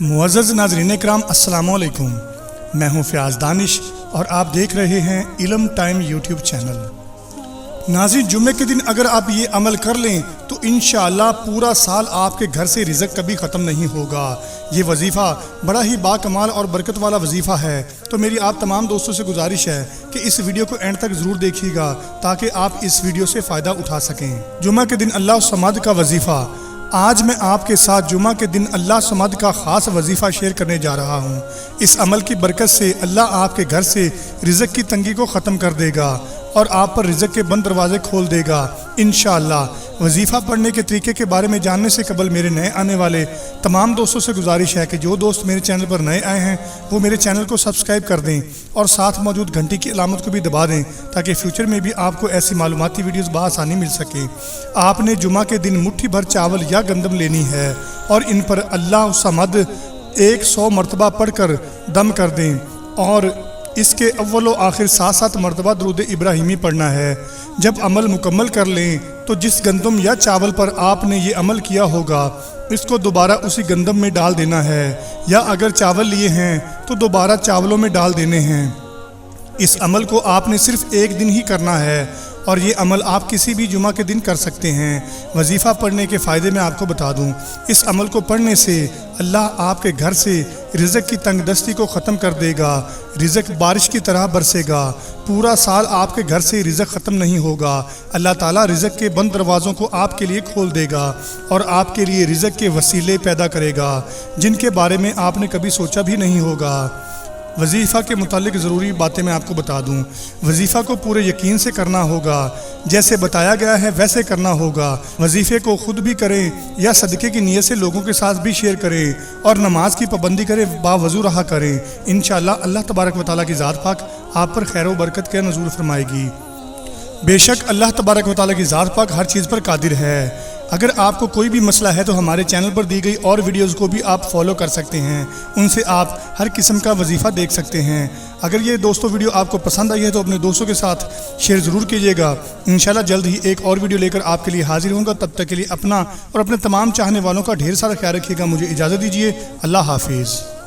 मुअज़्ज़ज़ नाज़रीन इकराम, अस्सलाम वालेकुम। मैं हूं फ़याज़ दानिश और आप देख रहे हैं इल्म टाइम यूट्यूब चैनल। नाज़रीन, जुम्मे के दिन अगर आप ये अमल कर लें तो इंशाअल्लाह पूरा साल आपके घर से रिज़्क़ कभी ख़त्म नहीं होगा। ये वजीफ़ा बड़ा ही बाकमाल और बरकत वाला वजीफ़ा है। तो मेरी आप तमाम दोस्तों से गुजारिश है कि इस वीडियो को एंड तक ज़रूर देखिएगा ताकि आप इस वीडियो से फ़ायदा उठा सकें। जुम्मे के दिन अल्लाह समद का वजीफ़ा। आज मैं आपके साथ जुमा के दिन अल्लाह समद का ख़ास वजीफ़ा शेयर करने जा रहा हूँ। इस अमल की बरकत से अल्लाह आपके घर से रिज़्क़ की तंगी को ख़त्म कर देगा और आप पर रिज़्क़ के बंद दरवाज़े खोल देगा इंशाअल्लाह। वजीफ़ा पढ़ने के तरीके के बारे में जानने से कबल मेरे नए आने वाले तमाम दोस्तों से गुजारिश है कि जो दोस्त मेरे चैनल पर नए आए हैं वो मेरे चैनल को सब्सक्राइब कर दें और साथ मौजूद घंटी की अलामत को भी दबा दें ताकि फ्यूचर में भी आपको ऐसी मालूमाती वीडियोस बआसानी मिल सके। आपने जुमा के दिन मुट्ठी भर चावल या गंदम लेनी है और इन पर अल्लाह समद 100 मरतबा पढ़कर दम कर दें और इसके अव्वल व आखिर 7 मरतबा दरूद इब्राहिमी पढ़ना है। जब अमल मुकम्मल कर लें तो जिस गंदम या चावल पर आपने ये अमल किया होगा इसको दोबारा उसी गंदम में डाल देना है, या अगर चावल लिए हैं तो दोबारा चावलों में डाल देने हैं। इस अमल को आपने सिर्फ एक दिन ही करना है और ये अमल आप किसी भी जुमा के दिन कर सकते हैं। वजीफ़ा पढ़ने के फ़ायदे मैं आपको बता दूं, इस अमल को पढ़ने से अल्लाह आपके घर से रिज़्क़ की तंगदस्ती को ख़त्म कर देगा। रिज़्क़ बारिश की तरह बरसेगा। पूरा साल आपके घर से रिज़्क़ ख़त्म नहीं होगा। अल्लाह ताला रिज़्क़ के बंद दरवाज़ों को आपके लिए खोल देगा और आपके लिए रिज़्क़ के वसीले पैदा करेगा जिनके बारे में आपने कभी सोचा भी नहीं होगा। वजीफ़ा के मुतालिक ज़रूरी बातें मैं आपको बता दूं। वजीफ़ा को पूरे यकीन से करना होगा, जैसे बताया गया है वैसे करना होगा। वजीफ़े को खुद भी करें या सदक़े की नीयत से लोगों के साथ भी शेयर करें और नमाज की पाबंदी करें, बावज़ू रहा करें। इंशाअल्लाह अल्लाह तबारक व तआला की ज़ात पाक आप पर खैर व बरकत का नज़ूर फरमाएगी। बेशक अल्लाह तबारक व तआला की ज़ात पाक हर चीज़ पर कादिर है। अगर आपको कोई भी मसला है तो हमारे चैनल पर दी गई और वीडियोस को भी आप फॉलो कर सकते हैं, उनसे आप हर किस्म का वजीफ़ा देख सकते हैं। अगर ये दोस्तों वीडियो आपको पसंद आई है तो अपने दोस्तों के साथ शेयर ज़रूर कीजिएगा। इंशाल्लाह जल्द ही एक और वीडियो लेकर आपके लिए हाजिर होऊंगा। तब तक के लिए अपना और अपने तमाम चाहने वालों का ढेर सारा ख्याल रखिएगा। मुझे इजाज़त दीजिए। अल्लाह हाफिज़।